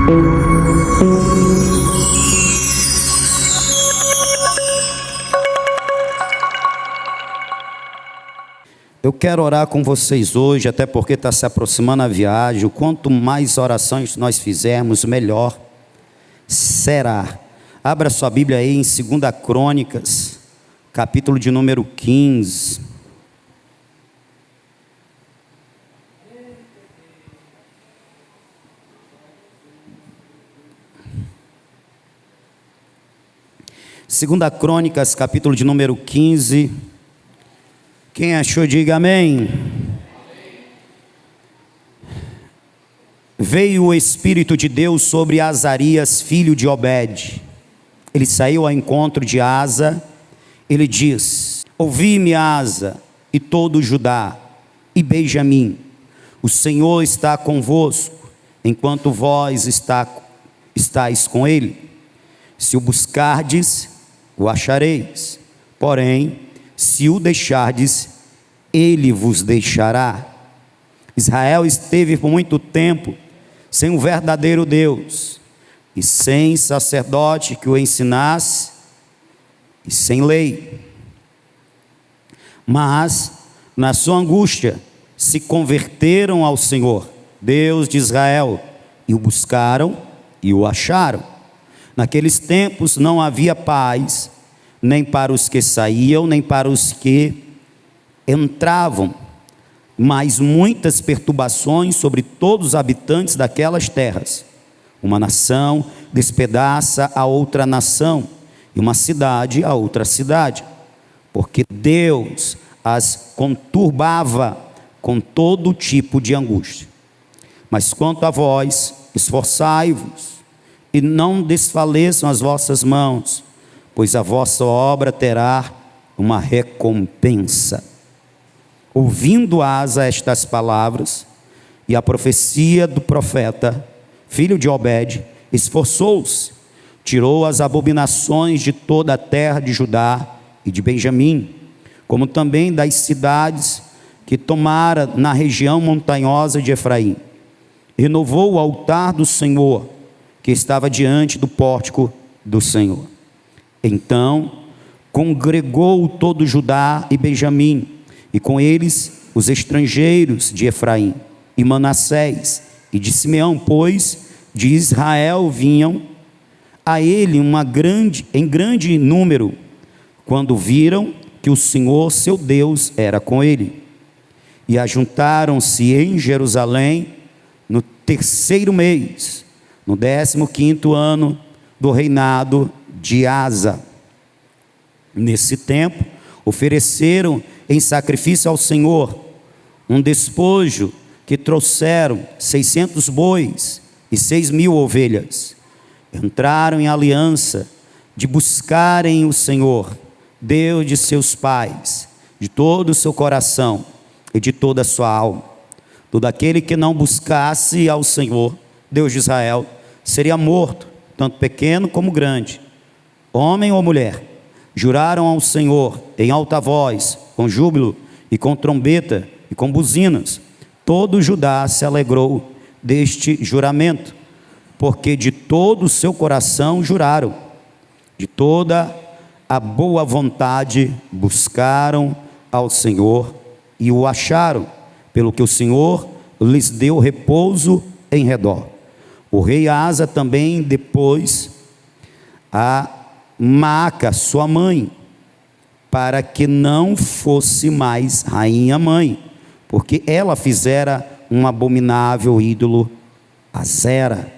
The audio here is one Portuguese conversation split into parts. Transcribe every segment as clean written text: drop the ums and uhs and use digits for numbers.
Eu quero orar com vocês hoje, até porque está se aproximando a viagem. Quanto mais orações nós fizermos, melhor será. Abra sua Bíblia aí em 2 Crônicas, capítulo de número 15. Segunda Crônicas, capítulo de número 15. Quem achou, diga amém. Veio o Espírito de Deus sobre Azarias, filho de Obed. Ele saiu ao encontro de Asa. Ele diz: ouvi-me, Asa, e todo Judá, e Benjamim. O Senhor está convosco, enquanto vós estáis com ele. Se o buscardes, o achareis. Porém, se o deixardes, ele vos deixará. Israel esteve por muito tempo sem um verdadeiro Deus, e sem sacerdote que o ensinasse, e sem lei. Mas, na sua angústia, se converteram ao Senhor, Deus de Israel, e o buscaram e o acharam. Naqueles tempos não havia paz, nem para os que saíam, nem para os que entravam, mas muitas perturbações sobre todos os habitantes daquelas terras. Uma nação despedaça a outra nação, e uma cidade a outra cidade, porque Deus as conturbava com todo tipo de angústia. Mas quanto a vós, esforçai-vos, e não desfaleçam as vossas mãos, pois a vossa obra terá uma recompensa. Ouvindo Asa estas palavras, e a profecia do profeta, filho de Obed, esforçou-se, tirou as abominações de toda a terra de Judá e de Benjamim, como também das cidades que tomara na região montanhosa de Efraim. Renovou o altar do Senhor, que estava diante do pórtico do Senhor. Então congregou todo Judá e Benjamim, e com eles os estrangeiros de Efraim e Manassés e de Simeão, pois de Israel vinham a ele em grande número, quando viram que o Senhor seu Deus era com ele. E ajuntaram-se em Jerusalém no 3º mês, no 15º ano do reinado de Asa. Nesse tempo, ofereceram em sacrifício ao Senhor um despojo que trouxeram 600 bois e 6.000 ovelhas. Entraram em aliança de buscarem o Senhor, Deus de seus pais, de todo o seu coração e de toda a sua alma. Todo aquele que não buscasse ao Senhor, Deus de Israel, seria morto, tanto pequeno como grande, homem ou mulher. Juraram ao Senhor em alta voz, com júbilo e com trombeta e com buzinas. Todo Judá se alegrou deste juramento, porque de todo o seu coração juraram, de toda a boa vontade buscaram ao Senhor e o acharam, pelo que o Senhor lhes deu repouso em redor. O rei Asa também depois a Maaca, sua mãe, para que não fosse mais rainha mãe, porque ela fizera um abominável ídolo, Azera.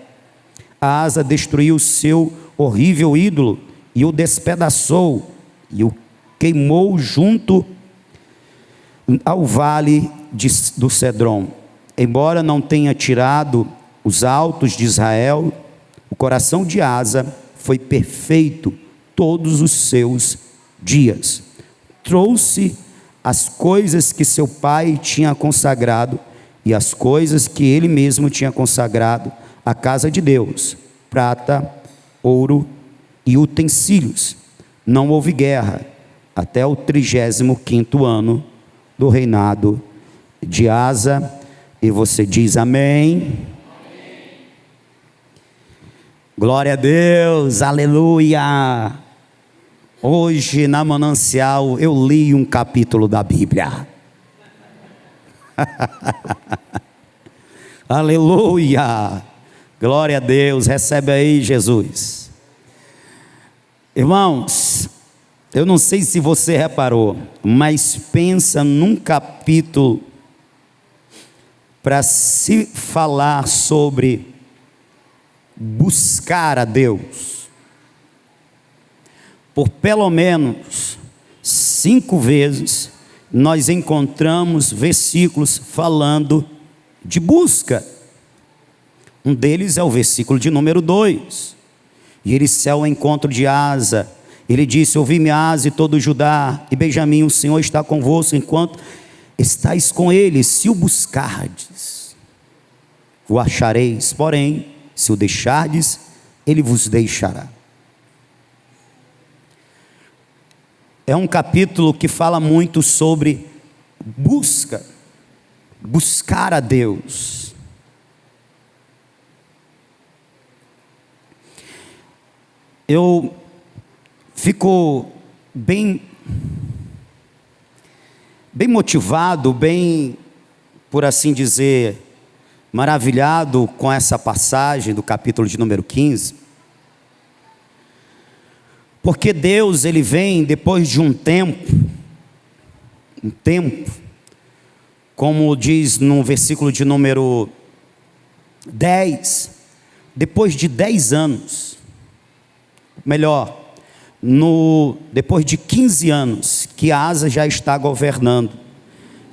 Asa destruiu o seu horrível ídolo e o despedaçou e o queimou junto ao vale do Cedron. Embora não tenha tirado os altos de Israel, o coração de Asa foi perfeito todos os seus dias. Trouxe as coisas que seu pai tinha consagrado e as coisas que ele mesmo tinha consagrado à casa de Deus, prata, ouro e utensílios. Não houve guerra até o 35º ano do reinado de Asa. E você diz amém. Glória a Deus, aleluia. Hoje na Manancial eu li um capítulo da Bíblia. Aleluia, glória a Deus, recebe aí Jesus. Irmãos, eu não sei se você reparou, mas pensa num capítulo para se falar sobre buscar a Deus. Por pelo menos 5 vezes nós encontramos versículos falando de busca. Um deles é o versículo de número 2. E ele saiu ao encontro de Asa. Ele disse: ouvi-me, Asa e todo Judá e Benjamim, o Senhor está convosco enquanto estáis com ele. Se o buscardes, o achareis, porém, se o deixardes, ele vos deixará. É um capítulo que fala muito sobre buscar a Deus. Eu fico bem motivado, por assim dizer, maravilhado com essa passagem do capítulo de número 15, porque Deus, ele vem depois de um tempo, como diz no versículo de número 10, depois de 10 anos, melhor, depois de 15 anos, que Asa já está governando,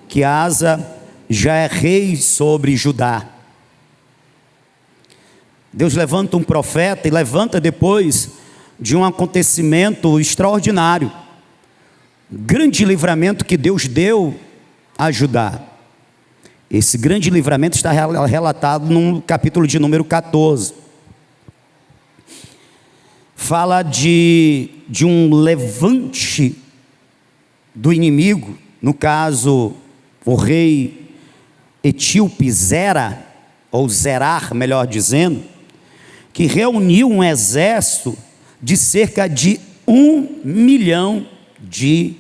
que Asa já é rei sobre Judá. Deus levanta um profeta, e levanta depois de um acontecimento extraordinário, grande livramento que Deus deu a Judá. Esse grande livramento está relatado no capítulo de número 14. Fala de um levante do inimigo, no caso, o rei etíope Zera, ou Zerar, melhor dizendo, que reuniu um exército de cerca de 1 milhão de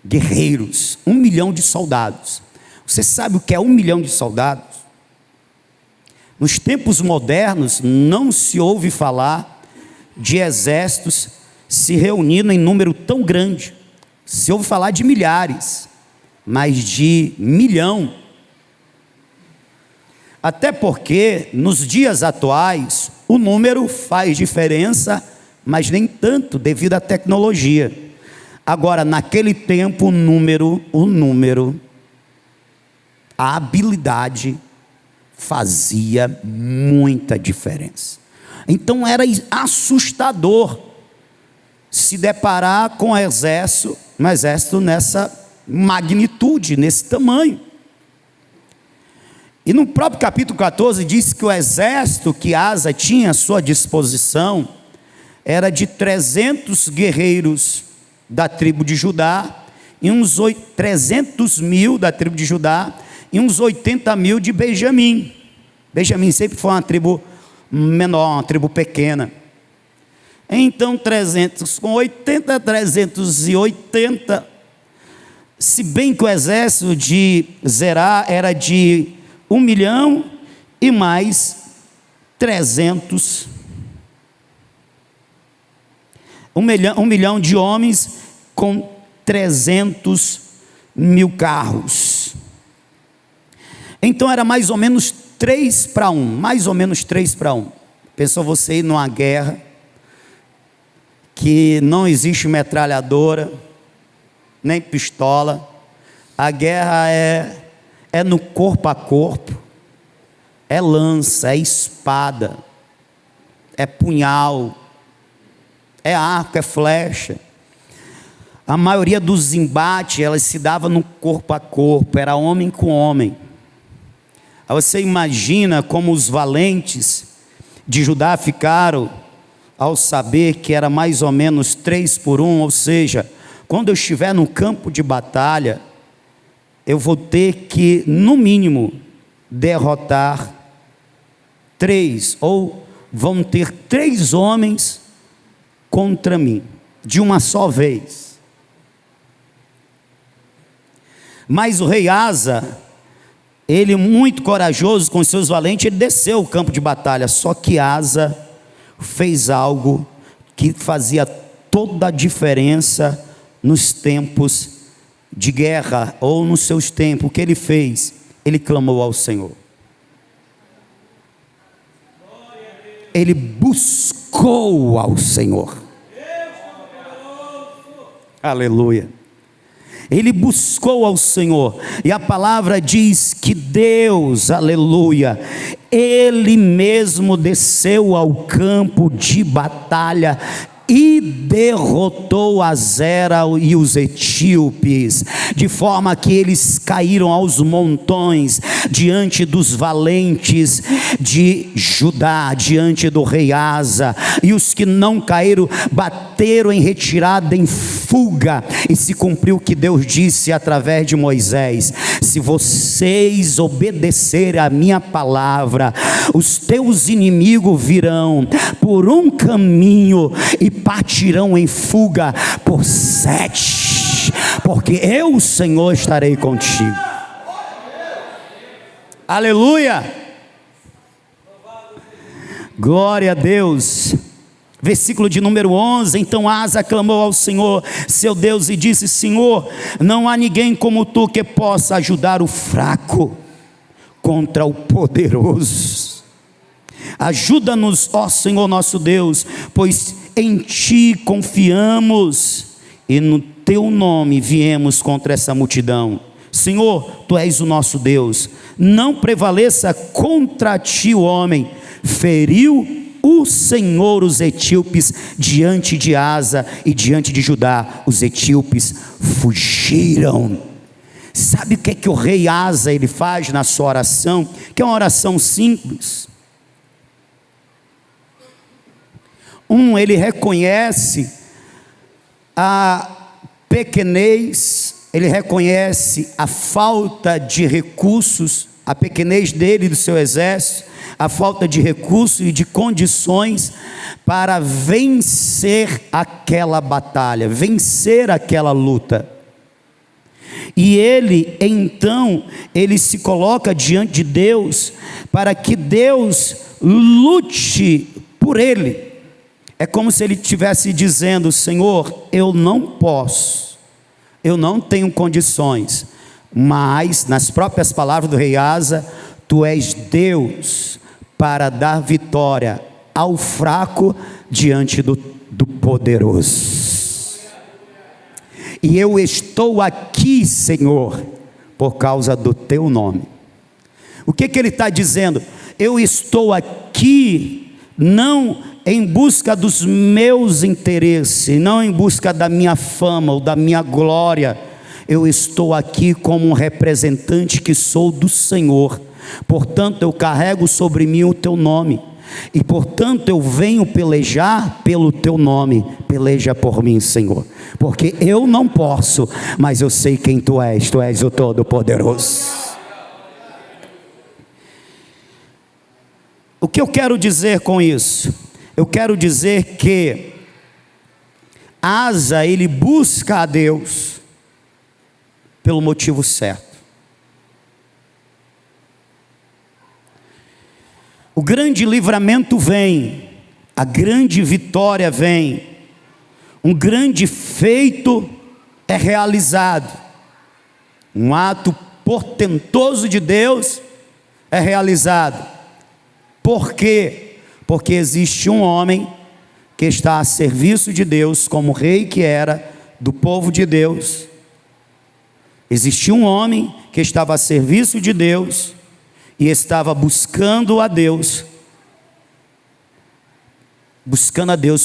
guerreiros, 1 milhão de soldados. Você sabe o que é 1 milhão de soldados? Nos tempos modernos não se ouve falar de exércitos se reunindo em número tão grande. Se ouve falar de milhares, mas de 1 milhão. Até porque nos dias atuais o número faz diferença, mas nem tanto devido à tecnologia. Agora, naquele tempo, o número, a habilidade fazia muita diferença. Então era assustador se deparar com um exército nessa magnitude, nesse tamanho. E no próprio capítulo 14 diz que o exército que Asa tinha à sua disposição era de 300 guerreiros da tribo de Judá, e uns 300 mil da tribo de Judá, e uns 80 mil de Benjamim. Benjamim sempre foi uma tribo menor, uma tribo pequena. Então 300 com 80, 380, se bem que o exército de Zerá era de 1 milhão e mais 300, 1 milhão de homens com 300 mil carros. Então era mais ou menos 3 para 1, mais ou menos 3 para 1. Pensou você ir numa guerra que não existe metralhadora, nem pistola, a guerra é no corpo a corpo, é lança, é espada, é punhal, é arco, é flecha. A maioria dos embates, elas se dava no corpo a corpo, era homem com homem. Aí você imagina como os valentes de Judá ficaram ao saber que era mais ou menos 3 por 1, ou seja, quando eu estiver no campo de batalha, eu vou ter que, no mínimo, derrotar 3, ou vão ter 3 homens contra mim, de uma só vez. Mas o rei Asa, ele muito corajoso, com seus valentes, ele desceu o campo de batalha. Só que Asa fez algo que fazia toda a diferença nos tempos de guerra, ou nos seus tempos. O que ele fez? Ele clamou ao Senhor. Ele buscou ao Senhor. Aleluia. Ele buscou ao Senhor, e a palavra diz que Deus, aleluia, Ele mesmo desceu ao campo de batalha e derrotou a Zera e os etíopes, de forma que eles caíram aos montões diante dos valentes de Judá, diante do rei Asa, e os que não caíram bateram em retirada, em fuga, e se cumpriu o que Deus disse através de Moisés: se vocês obedecerem a minha palavra, os teus inimigos virão por um caminho e partirão em fuga por 7, porque eu, o Senhor, estarei contigo. Aleluia, glória a Deus. Versículo de número 11. Então Asa clamou ao Senhor seu Deus e disse: Senhor, não há ninguém como tu que possa ajudar o fraco contra o poderoso. Ajuda-nos, ó Senhor nosso Deus, pois em ti confiamos e no teu nome viemos contra essa multidão. Senhor, tu és o nosso Deus, não prevaleça contra ti o homem. Feriu o Senhor os etíopes diante de Asa e diante de Judá. Os etíopes fugiram. Sabe o que é que o rei Asa ele faz na sua oração? Que é uma oração simples. Ele reconhece a pequenez, ele reconhece a falta de recursos, a pequenez dele e do seu exército, a falta de recursos e de condições para vencer aquela batalha, vencer aquela luta. E ele, então, ele se coloca diante de Deus, para que Deus lute por ele. É como se ele estivesse dizendo: Senhor, eu não posso, eu não tenho condições, mas, nas próprias palavras do rei Asa, tu és Deus para dar vitória ao fraco diante do poderoso. E eu estou aqui, Senhor, por causa do teu nome. O que ele está dizendo? Eu estou aqui, não em busca dos meus interesses, não em busca da minha fama ou da minha glória. Eu estou aqui como um representante que sou do Senhor. Portanto, eu carrego sobre mim o teu nome, e portanto eu venho pelejar pelo teu nome. Peleja por mim, Senhor, porque eu não posso, mas eu sei quem tu és o Todo-Poderoso. O que eu quero dizer com isso? Eu quero dizer que Asa, ele busca a Deus pelo motivo certo. O grande livramento vem, a grande vitória vem, um grande feito é realizado, um ato portentoso de Deus é realizado. Por quê? Porque existe um homem que está a serviço de Deus, como rei que era do povo de Deus. Existia um homem que estava a serviço de Deus e estava buscando a Deus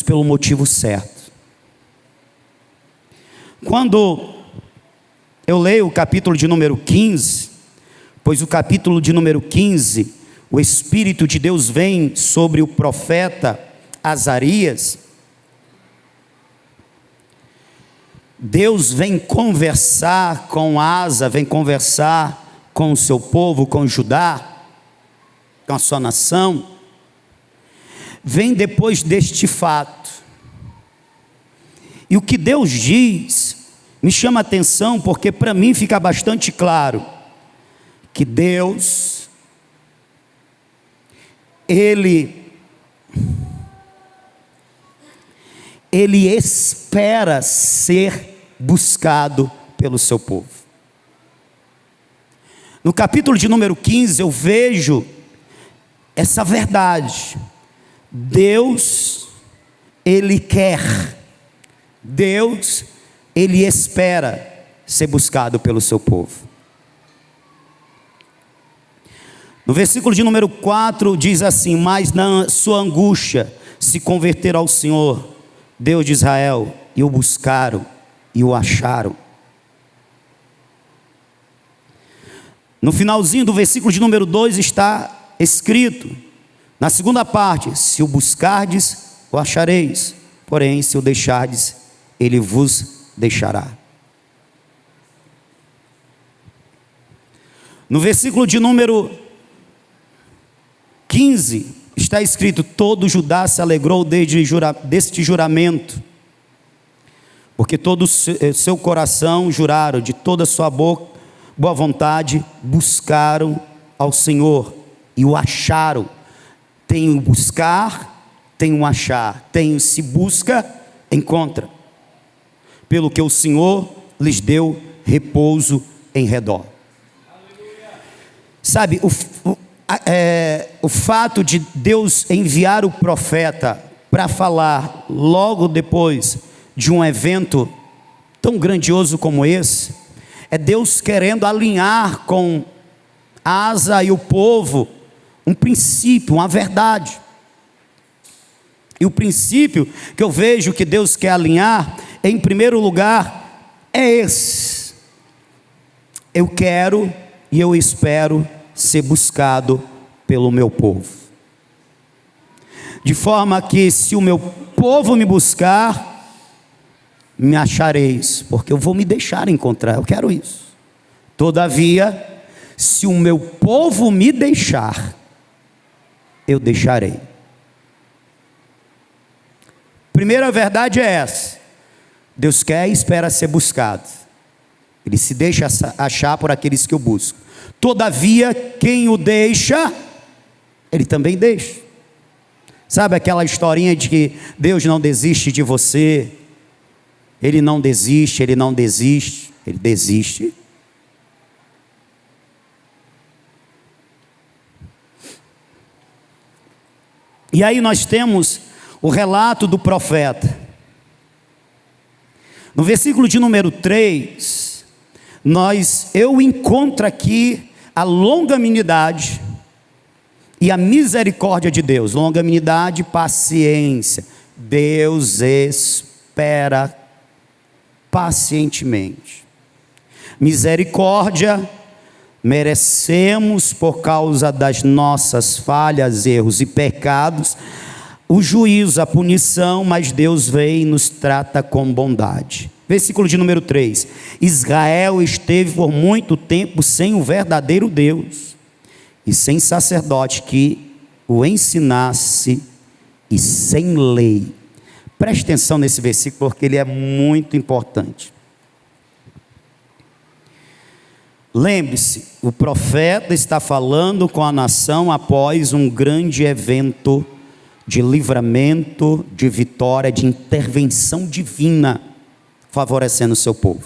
pelo motivo certo. Quando eu leio o capítulo de número 15, pois o capítulo de número 15, o Espírito de Deus vem sobre o profeta Azarias. Deus vem conversar com Asa, vem conversar com o seu povo, com Judá, com a sua nação. vem depois deste fato. E o que Deus diz me chama a atenção, porque para mim fica bastante claro que Deus, Ele espera ser buscado pelo seu povo. No capítulo de número 15 eu vejo essa verdade. Deus, Ele quer, Deus, Ele espera ser buscado pelo seu povo. No versículo de número 4 diz assim: mas na sua angústia se converteram ao Senhor, Deus de Israel, e o buscaram e o acharam. No finalzinho do versículo de número 2 está escrito, na segunda parte: se o buscardes, o achareis, porém se o deixardes, ele vos deixará. No versículo de número 15 está escrito: todo Judá se alegrou deste juramento, porque todo o seu coração juraram, de toda a sua boa vontade buscaram ao Senhor e o acharam. Tem o buscar, tem o achar, tem o se busca, encontra, pelo que o Senhor lhes deu repouso em redor. Sabe, o fato de Deus enviar o profeta para falar logo depois de um evento tão grandioso como esse, é Deus querendo alinhar com Asa e o povo um princípio, uma verdade. E o princípio que eu vejo que Deus quer alinhar, em primeiro lugar, é esse: eu quero e eu espero ser buscado pelo meu povo, de forma que se o meu povo me buscar, me achareis, porque eu vou me deixar encontrar. Eu quero isso. Todavia, se o meu povo me deixar, eu deixarei. Primeira verdade é essa: Deus quer e espera ser buscado. Ele se deixa achar por aqueles que o buscam. Todavia, quem o deixa, Ele também deixa. Sabe aquela historinha de que Deus não desiste de você? Ele não desiste, Ele não desiste, Ele desiste. E aí nós temos o relato do profeta. No versículo de número 3, eu encontro aqui a longanimidade e a misericórdia de Deus. Longanimidade, paciência. Deus espera pacientemente. Misericórdia, merecemos por causa das nossas falhas, erros e pecados o juízo, a punição, mas Deus vem e nos trata com bondade. Versículo de número 3: Israel esteve por muito tempo sem o verdadeiro Deus e sem sacerdote que o ensinasse, e sem lei. Preste atenção nesse versículo, porque ele é muito importante. Lembre-se, o profeta está falando com a nação após um grande evento de livramento, de vitória, de intervenção divina, favorecendo o seu povo.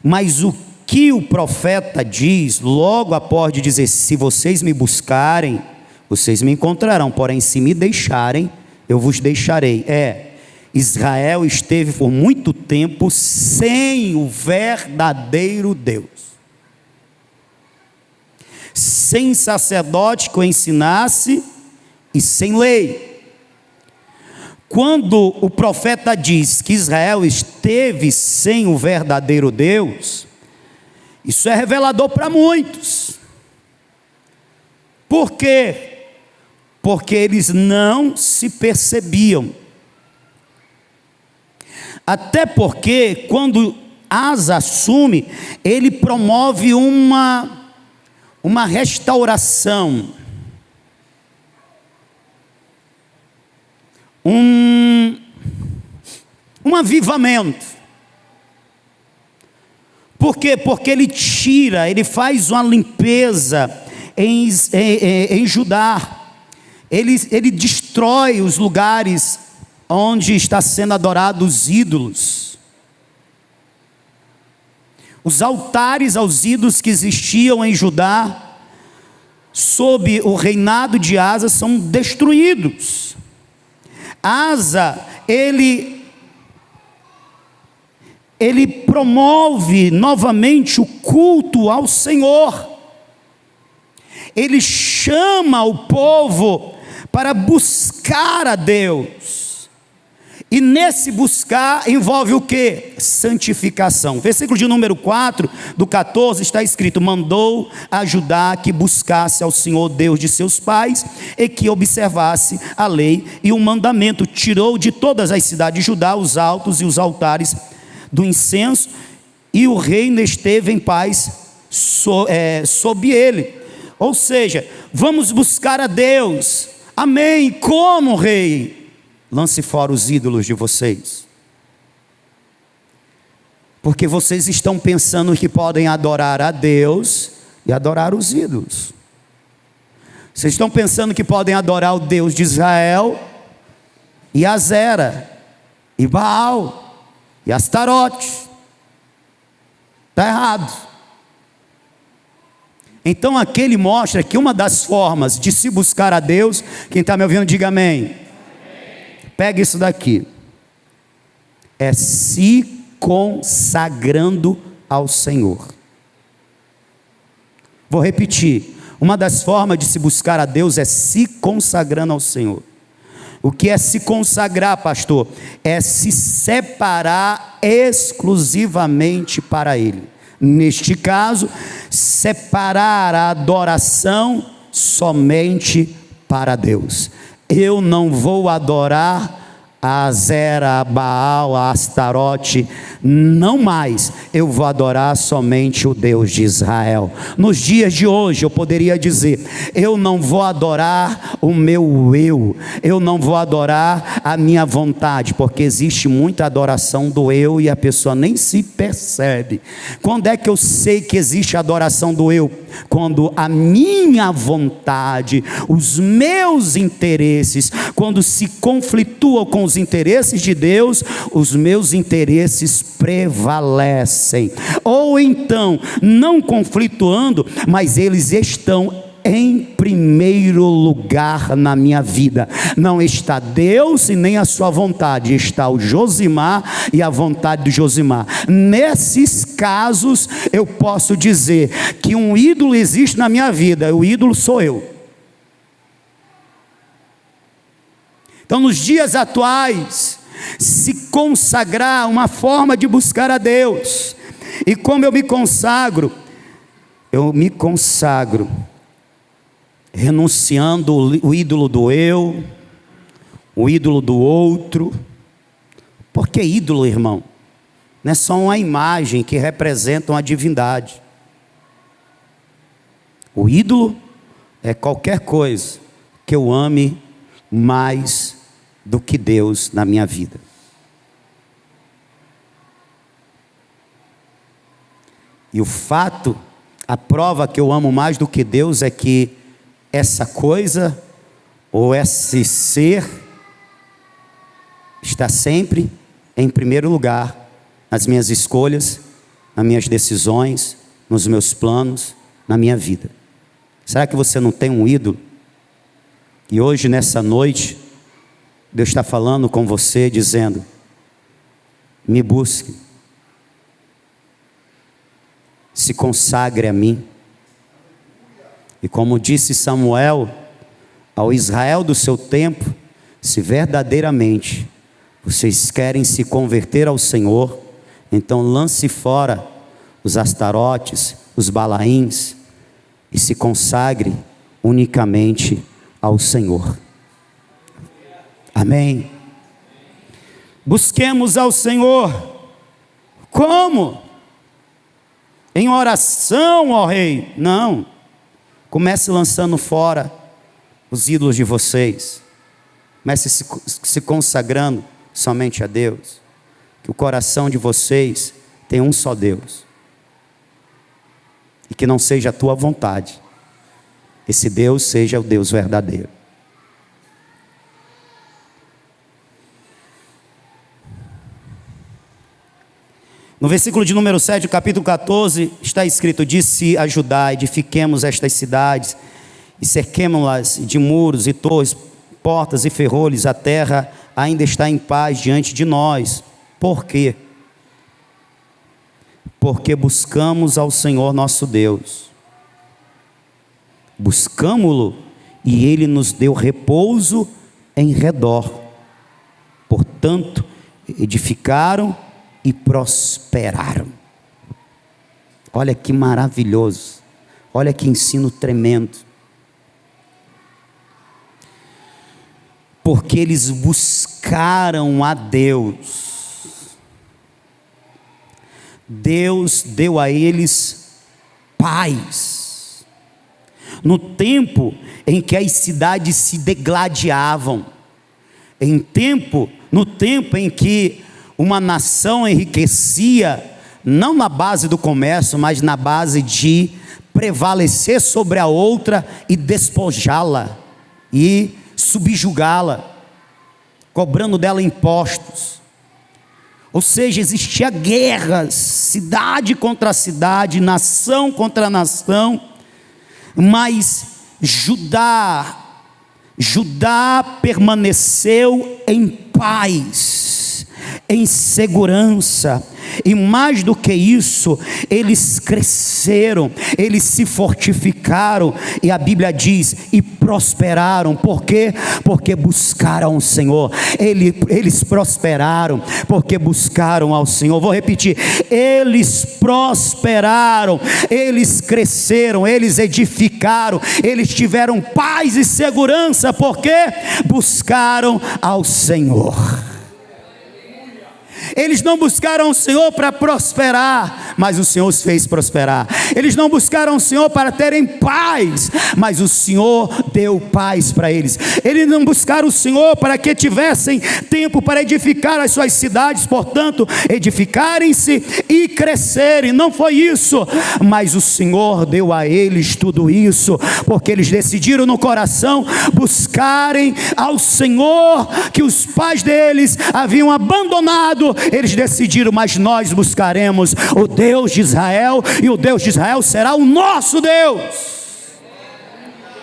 Mas o que o profeta diz, logo após de dizer: se vocês me buscarem, vocês me encontrarão, porém se me deixarem, eu vos deixarei. Israel esteve por muito tempo sem o verdadeiro Deus, sem sacerdote que o ensinasse e sem lei. Quando o profeta diz que Israel esteve sem o verdadeiro Deus, isso é revelador para muitos. Por quê? Porque eles não se percebiam. Até porque quando Asa assume, ele promove uma restauração. um avivamento. Por quê? Porque ele faz uma limpeza em Judá. Ele destrói os lugares onde está sendo adorados os ídolos. Os altares aos ídolos que existiam em Judá, sob o reinado de Asa, são destruídos. Asa, ele promove novamente o culto ao Senhor. Ele chama o povo para buscar a Deus. E nesse buscar envolve o que? Santificação. Versículo de número 4, do 14, está escrito: mandou a Judá que buscasse ao Senhor Deus de seus pais, e que observasse a lei e o mandamento. Tirou de todas as cidades de Judá os altos e os altares do incenso, e o reino esteve em paz sob ele. Ou seja, vamos buscar a Deus. Amém. Como, rei? Lance fora os ídolos de vocês, porque vocês estão pensando que podem adorar a Deus e adorar os ídolos. Vocês estão pensando que podem adorar o Deus de Israel e Azera, e Baal, e Astarote. Está errado. Então aqui ele mostra que uma das formas de se buscar a Deus, quem está me ouvindo diga amém. Pega isso daqui, é se consagrando ao Senhor. Vou repetir, uma das formas de se buscar a Deus é se consagrando ao Senhor. O que é se consagrar, pastor? É se separar exclusivamente para Ele. Neste caso, separar a adoração somente para Deus. Eu não vou adorar a Azera, a Baal, a Astarote, não mais. Eu vou adorar somente o Deus de Israel. Nos dias de hoje eu poderia dizer: eu não vou adorar o meu eu não vou adorar a minha vontade, porque existe muita adoração do eu e a pessoa nem se percebe. Quando é que eu sei que existe adoração do eu? Quando a minha vontade, os meus interesses, quando se conflituam com os interesses de Deus, os meus interesses prevalecem. Ou então, não conflituando, mas eles estão em primeiro lugar na minha vida. Não está Deus e nem a sua vontade, está o Josimar e a vontade do Josimar. Nesses casos eu posso dizer que um ídolo existe na minha vida, o ídolo sou eu. Então, nos dias atuais, se consagrar, uma forma de buscar a Deus. E como eu me consagro? Eu me consagro renunciando o ídolo do eu, o ídolo do outro. Porque ídolo, irmão, não é só uma imagem que representa uma divindade. O ídolo é qualquer coisa que eu ame mais do que Deus na minha vida. E o fato, a prova que eu amo mais do que Deus é que essa coisa ou esse ser está sempre em primeiro lugar nas minhas escolhas, nas minhas decisões, nos meus planos, na minha vida. Será que você não tem um ídolo? E hoje, nessa noite, Deus está falando com você, dizendo: me busque, se consagre a mim. E como disse Samuel ao Israel do seu tempo: se verdadeiramente vocês querem se converter ao Senhor, então lance fora os astarotes, os balaíns, e se consagre unicamente ao Senhor. Amém? Busquemos ao Senhor. Como? Em oração, ó Rei? Não. Comece lançando fora os ídolos de vocês. Comece se consagrando somente a Deus. Que o coração de vocês tenha um só Deus. E que não seja a tua vontade. Esse Deus seja o Deus verdadeiro. No versículo de número 7, capítulo 14, está escrito: disse a Judá: edifiquemos estas cidades e cerquemo-las de muros e torres, portas e ferrolhos. A terra ainda está em paz diante de nós. Por quê? Porque buscamos ao Senhor nosso Deus. Buscamo-lo e Ele nos deu repouso em redor. Portanto, edificaram e prosperaram. Olha que maravilhoso. Olha que ensino tremendo. Porque eles buscaram a Deus. Deus deu a eles paz. No tempo em que as cidades se degladiavam, no tempo em que uma nação enriquecia, não na base do comércio, mas na base de prevalecer sobre a outra e despojá-la e subjugá-la, cobrando dela impostos. Ou seja, existia guerras, cidade contra cidade, nação contra nação, mas Judá permaneceu em paz, em segurança. E mais do que isso, eles cresceram, eles se fortificaram, e a Bíblia diz, e prosperaram. Por quê? Porque buscaram o Senhor. Eles prosperaram porque buscaram ao Senhor. Vou repetir: eles prosperaram, eles cresceram, eles edificaram, eles tiveram paz e segurança, porque buscaram ao Senhor. Eles não buscaram o Senhor para prosperar, mas o Senhor os fez prosperar. Eles não buscaram o Senhor para terem paz, mas o Senhor deu paz para eles. Eles não buscaram o Senhor para que tivessem tempo para edificar as suas cidades, portanto, edificarem-se e crescerem. Não foi isso, mas o Senhor deu a eles tudo isso, porque eles decidiram no coração buscarem ao Senhor, que os pais deles haviam abandonado. Eles decidiram: mas nós buscaremos o Deus de Israel, e o Deus de Israel será o nosso Deus.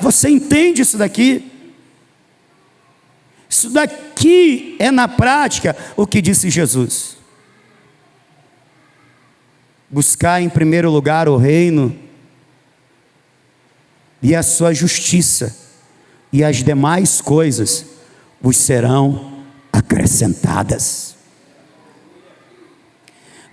Você entende isso daqui? Isso daqui é na prática o que disse Jesus: buscar em primeiro lugar o reino e a sua justiça, e as demais coisas vos serão acrescentadas.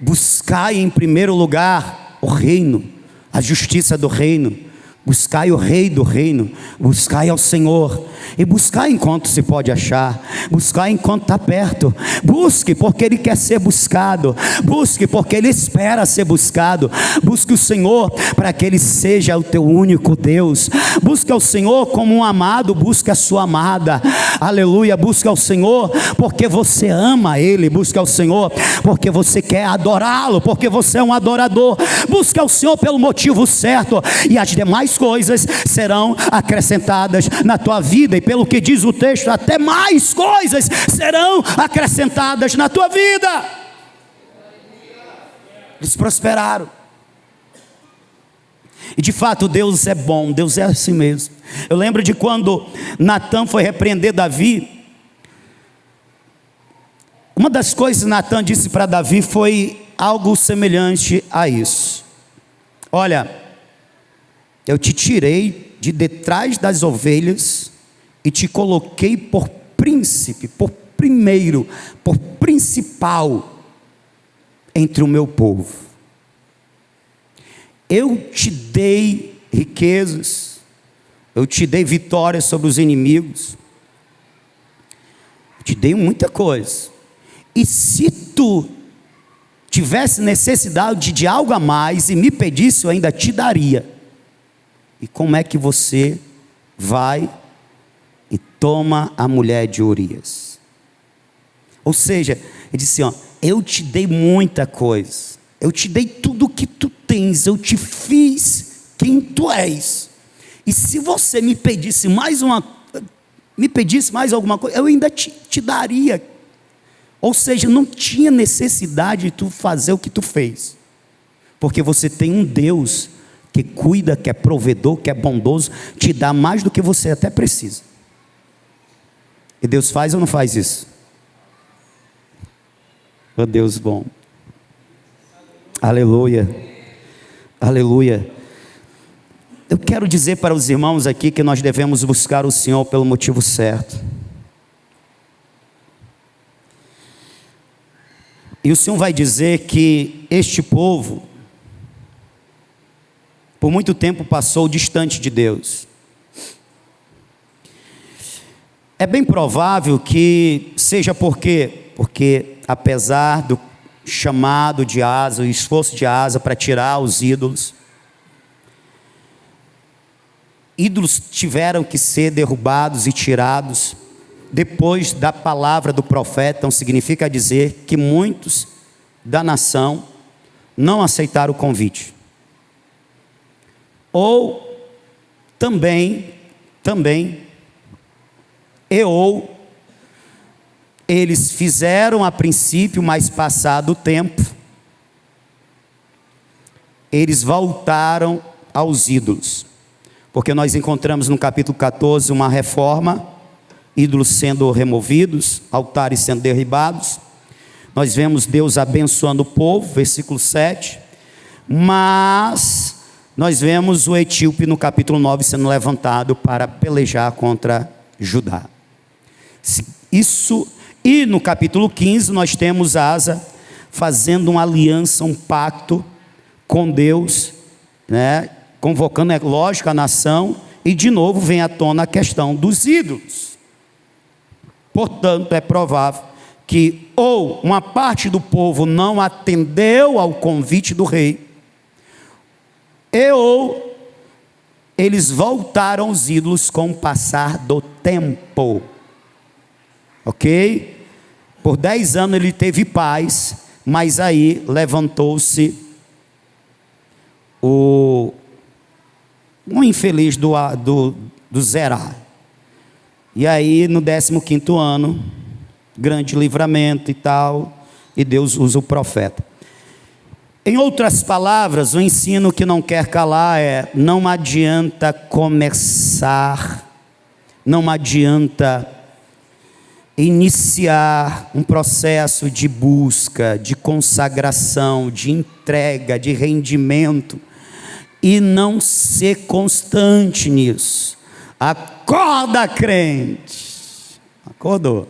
Buscai em primeiro lugar o reino, a justiça do reino. Buscai o rei do reino, buscai ao Senhor, e buscai enquanto se pode achar, buscai enquanto está perto. Busque porque Ele quer ser buscado, busque porque Ele espera ser buscado. Busque o Senhor para que Ele seja o teu único Deus. Busque ao Senhor como um amado busca a sua amada. Aleluia. Busque ao Senhor porque você ama Ele. Busque ao Senhor porque você quer adorá-lo, porque você é um adorador. Busque ao Senhor pelo motivo certo, e as demais coisas serão acrescentadas na tua vida. E pelo que diz o texto, até mais coisas serão acrescentadas na tua vida. Eles prosperaram. E de fato Deus é bom, Deus é assim mesmo. Eu lembro de quando Natã foi repreender Davi. Uma das coisas que Natã disse para Davi foi algo semelhante a isso: olha, eu te tirei de detrás das ovelhas e te coloquei por príncipe, por primeiro, por principal entre o meu povo. Eu te dei riquezas, eu te dei vitórias sobre os inimigos, eu te dei muita coisa. E se tu tivesse necessidade de algo a mais e me pedisse, eu ainda te daria. E como é que você vai e toma a mulher de Urias. Ou seja, ele disse, ó, eu te dei muita coisa, eu te dei tudo o que tu tens, eu te fiz quem tu és, e se você me pedisse mais alguma coisa, eu ainda te daria. Ou seja, não tinha necessidade de tu fazer o que tu fez, porque você tem um Deus que cuida, que é provedor, que é bondoso, te dá mais do que você até precisa. E Deus faz ou não faz isso? Oh, Deus bom. Aleluia. Aleluia. Eu quero dizer para os irmãos aqui que nós devemos buscar o Senhor pelo motivo certo. E o Senhor vai dizer que este povo, por muito tempo passou distante de Deus. É bem provável que seja porque apesar do chamado de Asa, o esforço de Asa para tirar os ídolos tiveram que ser derrubados e tirados depois da palavra do profeta. Então significa dizer que muitos da nação não aceitaram o convite. Ou também eles fizeram a princípio, mas passado o tempo, eles voltaram aos ídolos, porque nós encontramos no capítulo 14 uma reforma, ídolos sendo removidos, altares sendo derribados, nós vemos Deus abençoando o povo, versículo 7, mas nós vemos o etíope no capítulo 9 sendo levantado para pelejar contra Judá. E no capítulo 15 nós temos Asa fazendo uma aliança, um pacto com Deus, né? Convocando, é lógico, a nação, e de novo vem à tona a questão dos ídolos. Portanto, é provável que ou uma parte do povo não atendeu ao convite do rei, ou eles voltaram aos ídolos com o passar do tempo. Ok? Por 10 anos ele teve paz, mas aí levantou-se um infeliz do Zerá. E aí no 15º ano, grande livramento e tal, e Deus usa o profeta. Em outras palavras, o ensino que não quer calar é: não adianta começar, não adianta iniciar um processo de busca, de consagração, de entrega, de rendimento, e não ser constante nisso. Acorda, crente. Acordou?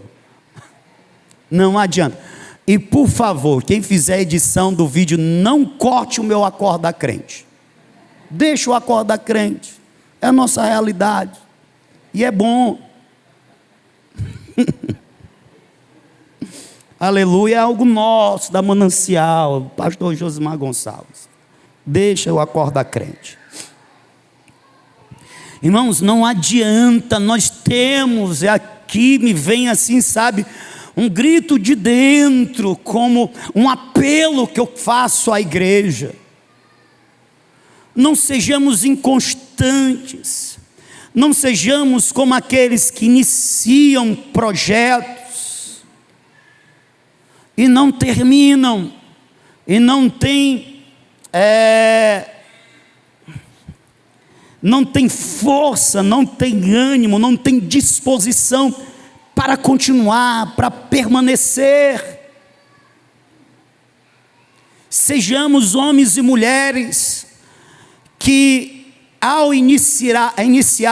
Não adianta. E por favor, quem fizer a edição do vídeo, não corte o meu acorda, crente. Deixa o acorda, crente. É a nossa realidade. E é bom. Aleluia, é algo nosso, da Manancial, pastor Josimar Gonçalves. Deixa o acorda, crente. Irmãos, não adianta, nós temos, aqui me vem assim, sabe, um grito de dentro, como um apelo que eu faço à igreja. Não sejamos inconstantes, não sejamos como aqueles que iniciam projetos e não terminam, e não tem força, não tem ânimo, não tem disposição para continuar, para permanecer. Sejamos homens e mulheres que, ao iniciar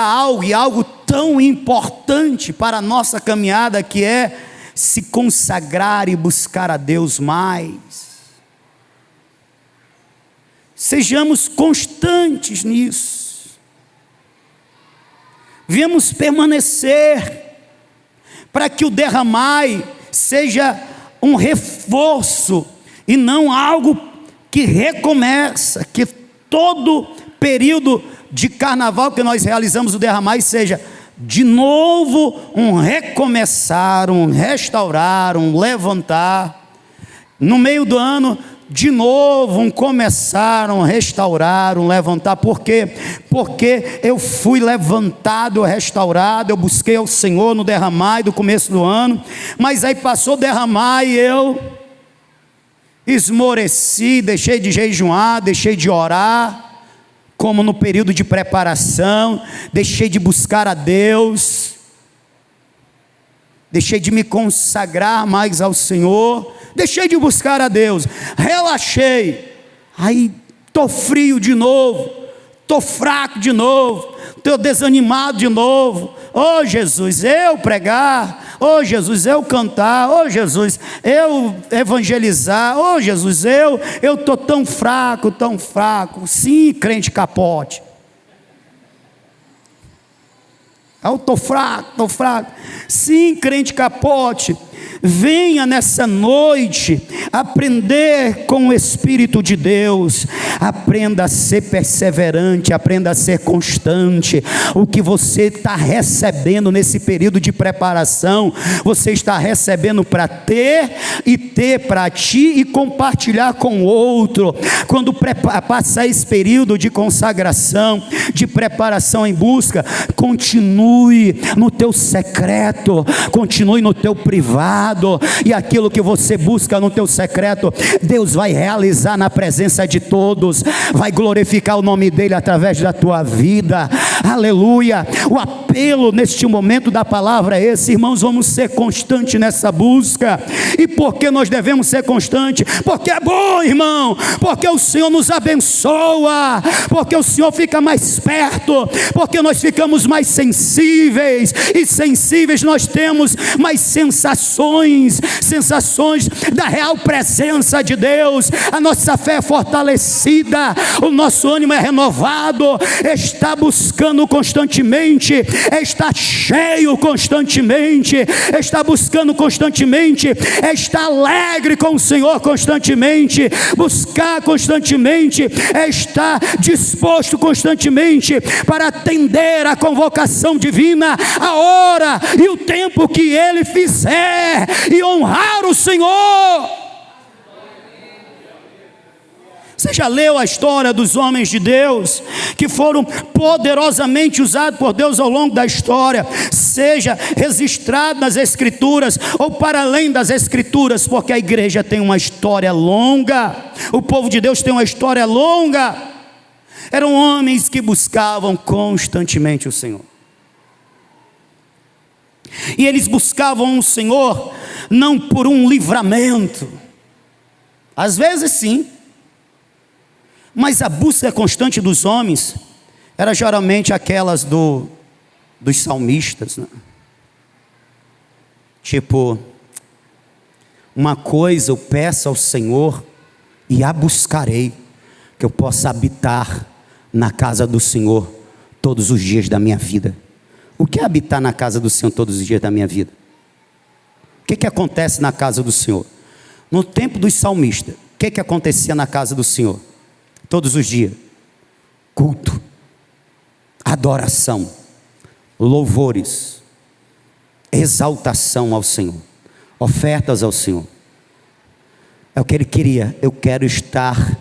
algo, e algo tão importante para a nossa caminhada, que é se consagrar e buscar a Deus mais, sejamos constantes nisso, viemos permanecer, para que o derramai seja um reforço, e não algo que recomeça, que todo período de carnaval que nós realizamos o derramai seja de novo um recomeçar, um restaurar, um levantar. No meio do ano, de novo um começar, um restaurar, um levantar. Por quê? Porque eu fui levantado, restaurado, eu busquei ao Senhor no derramar do começo do ano, mas aí passou o derramar e eu esmoreci, deixei de jejuar, deixei de orar, como no período de preparação, deixei de buscar a Deus, deixei de me consagrar mais ao Senhor, deixei de buscar a Deus, relaxei, aí estou frio de novo, estou fraco de novo, estou desanimado de novo. Oh Jesus, eu pregar, oh Jesus, eu cantar, oh Jesus, eu evangelizar, oh Jesus, eu estou tão fraco, sim, crente capote, eu estou fraco, sim, crente capote. Venha nessa noite aprender com o Espírito de Deus, aprenda a ser perseverante, aprenda a ser constante. O que você está recebendo nesse período de preparação, você está recebendo para ter, e ter para ti e compartilhar com o outro. Quando passar esse período de consagração, de preparação em busca, continue no teu secreto, continue no teu privado, e aquilo que você busca no teu secreto, Deus vai realizar na presença de todos, vai glorificar o nome dele através da tua vida. Aleluia. O apelo neste momento da palavra é esse, irmãos, vamos ser constantes nessa busca. E por que nós devemos ser constantes? Porque é bom, irmão, porque o Senhor nos abençoa, porque o Senhor fica mais perto, porque nós ficamos mais sensíveis, e sensíveis nós temos mais sensações da real presença de Deus. A nossa fé é fortalecida, o nosso ânimo é renovado, está buscando constantemente, está cheio constantemente, está buscando constantemente, está alegre com o Senhor constantemente, buscar constantemente, está disposto constantemente para atender a convocação divina, a hora e o tempo que Ele fizer, e honrar o Senhor. Você já leu a história dos homens de Deus que foram poderosamente usados por Deus ao longo da história, seja registrado nas Escrituras ou para além das Escrituras, porque a igreja tem uma história longa, o povo de Deus tem uma história longa. Eram homens que buscavam constantemente o Senhor, e eles buscavam o Senhor não por um livramento, às vezes sim, mas a busca constante dos homens era geralmente aquelas dos salmistas, né? Tipo, uma coisa eu peço ao Senhor e a buscarei, que eu possa habitar na casa do Senhor todos os dias da minha vida. O que é habitar na casa do Senhor todos os dias da minha vida? O que acontece na casa do Senhor? No tempo dos salmistas, o que acontecia na casa do Senhor? Todos os dias: culto, adoração, louvores, exaltação ao Senhor, ofertas ao Senhor. É o que ele queria. Eu quero estar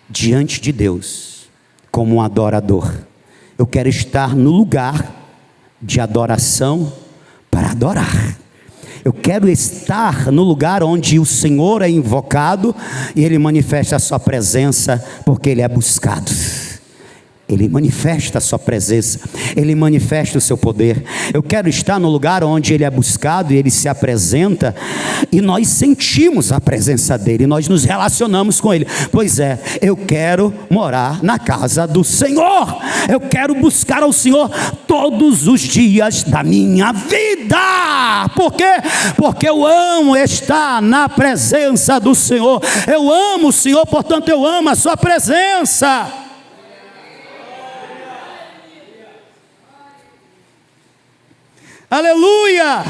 diante de Deus como um adorador. Eu quero estar no lugar de adoração para adorar. Eu quero estar no lugar onde o Senhor é invocado e Ele manifesta a sua presença, porque Ele é buscado. Ele manifesta a sua presença, Ele manifesta o seu poder. Eu quero estar no lugar onde Ele é buscado e Ele se apresenta, e nós sentimos a presença dEle, nós nos relacionamos com Ele. Pois é, eu quero morar na casa do Senhor, eu quero buscar ao Senhor todos os dias da minha vida. Por quê? Porque eu amo estar na presença do Senhor, eu amo o Senhor, portanto eu amo a sua presença. Aleluia,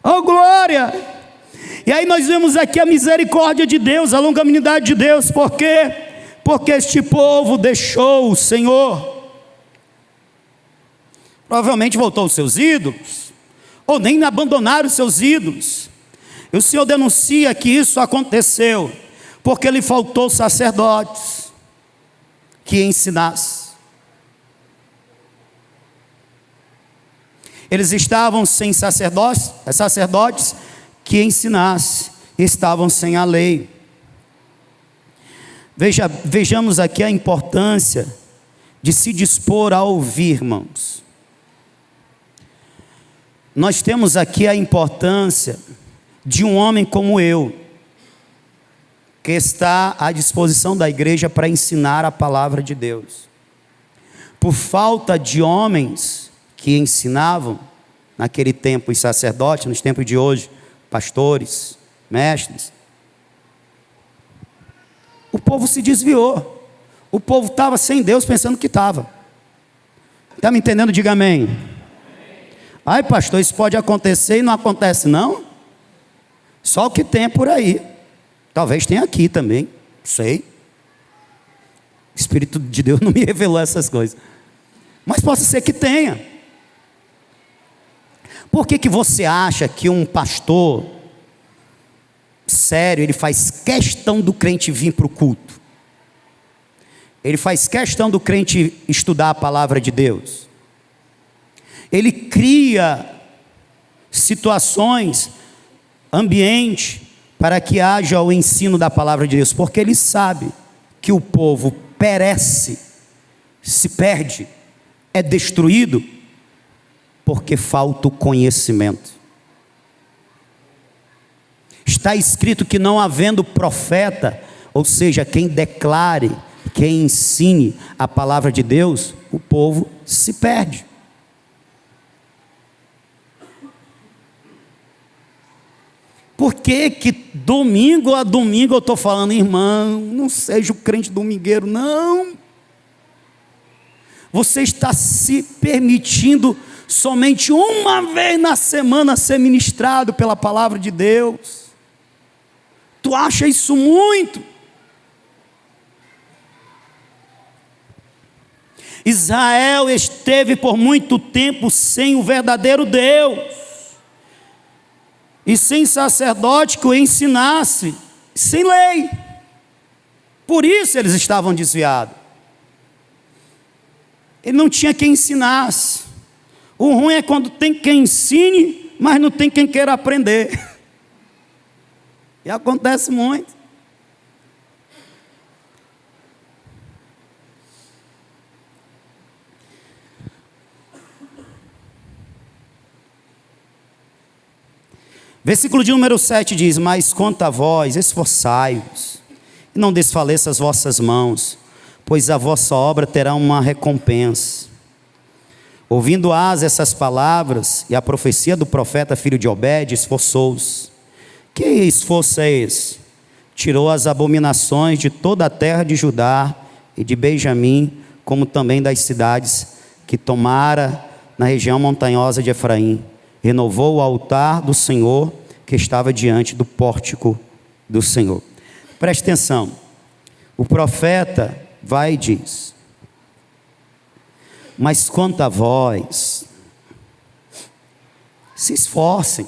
oh glória. E aí nós vemos aqui a misericórdia de Deus, a longanimidade de Deus. Por quê? Porque este povo deixou o Senhor. Provavelmente voltou aos seus ídolos, ou nem abandonaram os seus ídolos. E o Senhor denuncia que isso aconteceu porque lhe faltou sacerdotes que ensinassem. Eles estavam sem sacerdotes que ensinassem, estavam sem a lei. Vejamos aqui a importância de se dispor a ouvir, irmãos. Nós temos aqui a importância de um homem como eu, que está à disposição da igreja para ensinar a palavra de Deus. Por falta de homens que ensinavam, naquele tempo os sacerdotes, nos tempos de hoje, pastores, mestres, o povo se desviou. O povo estava sem Deus, pensando que estava. Está me entendendo? Diga amém. Ai, pastor, isso pode acontecer e não acontece não? Só o que tem por aí. Talvez tenha aqui também, não sei. O Espírito de Deus não me revelou essas coisas. Mas pode ser que tenha. Por que você acha que um pastor sério, ele faz questão do crente vir para o culto? Ele faz questão do crente estudar a palavra de Deus. Ele cria situações, ambiente, para que haja o ensino da palavra de Deus, porque ele sabe que o povo perece, se perde, é destruído, porque falta o conhecimento. Está escrito que não havendo profeta, ou seja, quem declare, quem ensine a palavra de Deus, o povo se perde. Por que domingo a domingo eu estou falando, irmão, não seja o crente domingueiro, não. Você está se permitindo somente uma vez na semana ser ministrado pela palavra de Deus. Tu acha isso muito? Israel esteve por muito tempo sem o verdadeiro Deus, e sem sacerdote que o ensinasse, sem lei. Por isso eles estavam desviados. Ele não tinha quem ensinasse. O ruim é quando tem quem ensine, mas não tem quem queira aprender. E acontece muito. Versículo de número 7 diz: mas quanto a vós, esforçai-vos, e não desfaleça as vossas mãos, pois a vossa obra terá uma recompensa. Ouvindo Asa essas palavras, e a profecia do profeta filho de Obed, esforçou-se. Que esforço é esse? Tirou as abominações de toda a terra de Judá e de Benjamim, como também das cidades que tomara na região montanhosa de Efraim. Renovou o altar do Senhor que estava diante do pórtico do Senhor. Preste atenção. O profeta vai e diz: mas quanto a vós, se esforcem.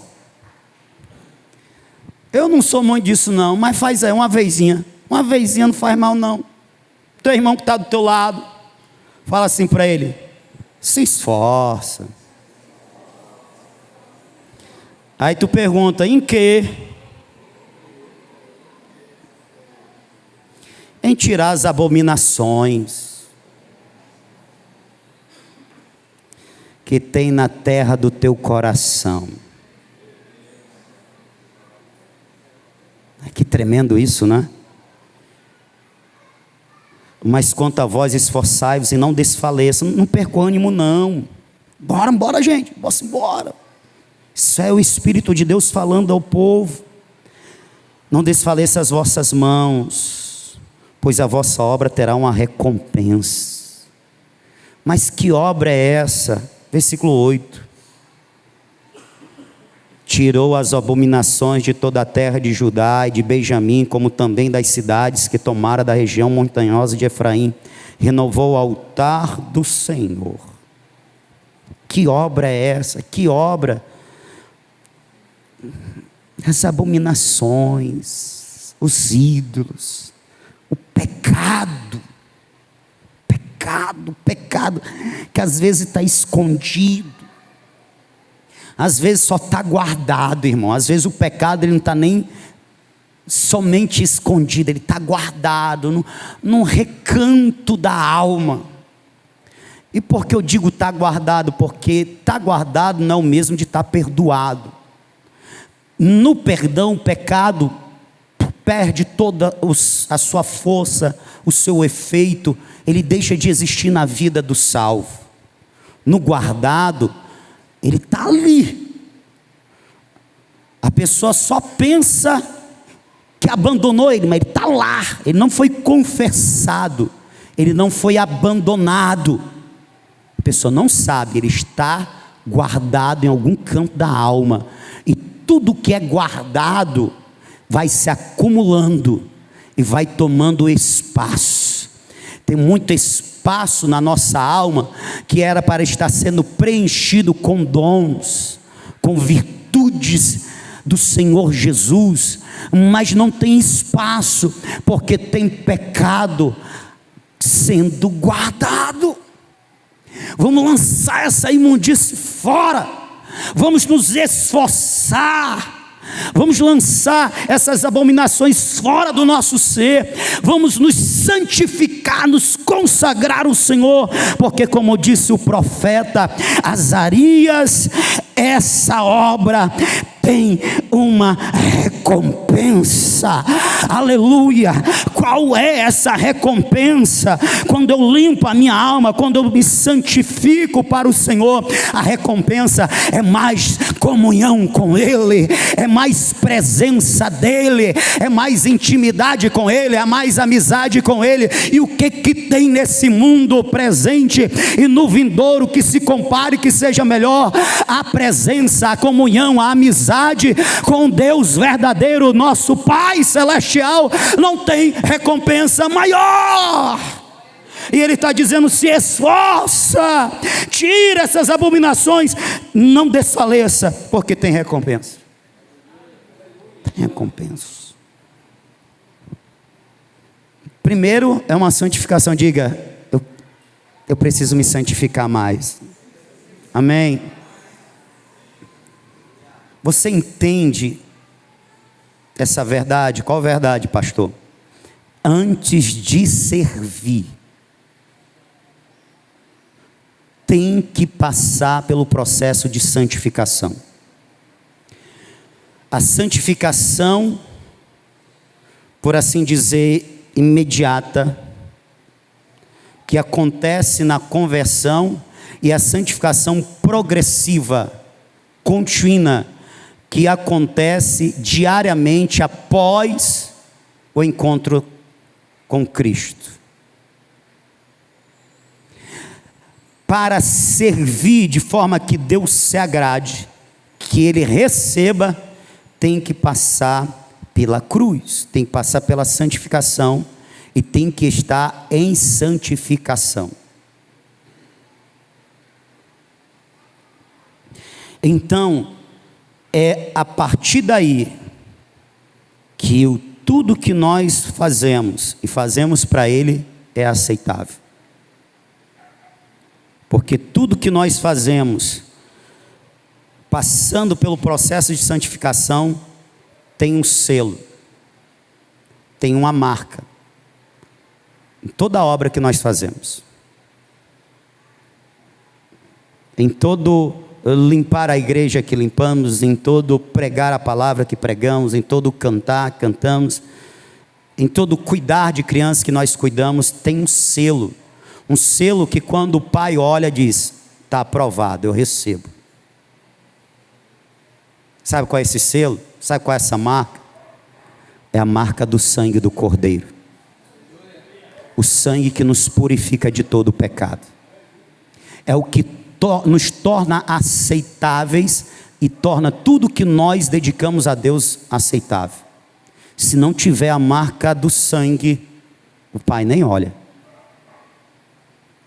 Eu não sou muito disso não, mas faz aí uma vezinha não faz mal não. Teu irmão que está do teu lado, fala assim para ele: se esforça. Aí tu pergunta: em quê? Em tirar as abominações que tem na terra do teu coração. Que tremendo isso, né? Mas quanto a vós, esforçai-vos e não desfaleçam. Não perca o ânimo não. Bora gente, bora. Isso é o Espírito de Deus falando ao povo. Não desfaleça as vossas mãos, pois a vossa obra terá uma recompensa. Mas que obra é essa? Versículo 8. Tirou as abominações de toda a terra de Judá e de Benjamim, como também das cidades que tomara da região montanhosa de Efraim. Renovou o altar do Senhor. Que obra é essa? Que obra? As abominações, os ídolos, o pecado, que às vezes está escondido, às vezes só está guardado, irmão. Às vezes o pecado ele não está nem somente escondido, ele está guardado num recanto da alma. E por que eu digo está guardado? Porque está guardado não é o mesmo de estar perdoado. No perdão, o pecado perde toda a sua força, o seu efeito, ele deixa de existir na vida do salvo. No guardado, ele está ali. A pessoa só pensa que abandonou ele, mas ele está lá. Ele não foi confessado, ele não foi abandonado. A pessoa não sabe, ele está guardado em algum canto da alma. E tudo que é guardado vai se acumulando e vai tomando espaço. Tem muito espaço na nossa alma que era para estar sendo preenchido com dons, com virtudes do Senhor Jesus, mas não tem espaço porque tem pecado sendo guardado. Vamos lançar essa imundície fora, vamos nos esforçar, vamos lançar essas abominações fora do nosso ser, vamos nos santificar, nos consagrar ao Senhor, porque como disse o profeta Azarias, essa obra tem uma recompensa. Aleluia. Qual é essa recompensa? Quando eu limpo a minha alma, quando eu me santifico para o Senhor, a recompensa é mais comunhão com Ele, é mais presença dEle, é mais intimidade com Ele, é mais amizade com Ele. E o que tem nesse mundo presente e no vindouro que se compare, que seja melhor? A presença, a comunhão, a amizade com Deus verdadeiro, nosso Pai Celestial. Não tem recompensa maior. E Ele está dizendo: se esforça, tira essas abominações, não desfaleça, porque tem recompensa. Tem recompensa. Primeiro é uma santificação. Diga: eu preciso me santificar mais. Amém. Você entende essa verdade? Qual verdade, pastor? Antes de servir, tem que passar pelo processo de santificação. A santificação, por assim dizer, imediata, que acontece na conversão, e a santificação progressiva, contínua, que acontece diariamente após o encontro com Cristo. Para servir de forma que Deus se agrade, que Ele receba, tem que passar pela cruz, tem que passar pela santificação e tem que estar em santificação. Então, é a partir daí que tudo que nós fazemos e fazemos para Ele é aceitável. Porque tudo que nós fazemos, passando pelo processo de santificação, tem um selo, tem uma marca, em toda a obra que nós fazemos, em todo limpar a igreja que limpamos, em todo pregar a palavra que pregamos, em todo cantar, cantamos, em todo cuidar de crianças que nós cuidamos, tem um selo que quando o pai olha diz: está aprovado, eu recebo. Sabe qual é esse selo? Sabe qual é essa marca? É a marca do sangue do Cordeiro, o sangue que nos purifica de todo o pecado, é o que nos torna aceitáveis e torna tudo que nós dedicamos a Deus aceitável. Se não tiver a marca do sangue, o Pai nem olha,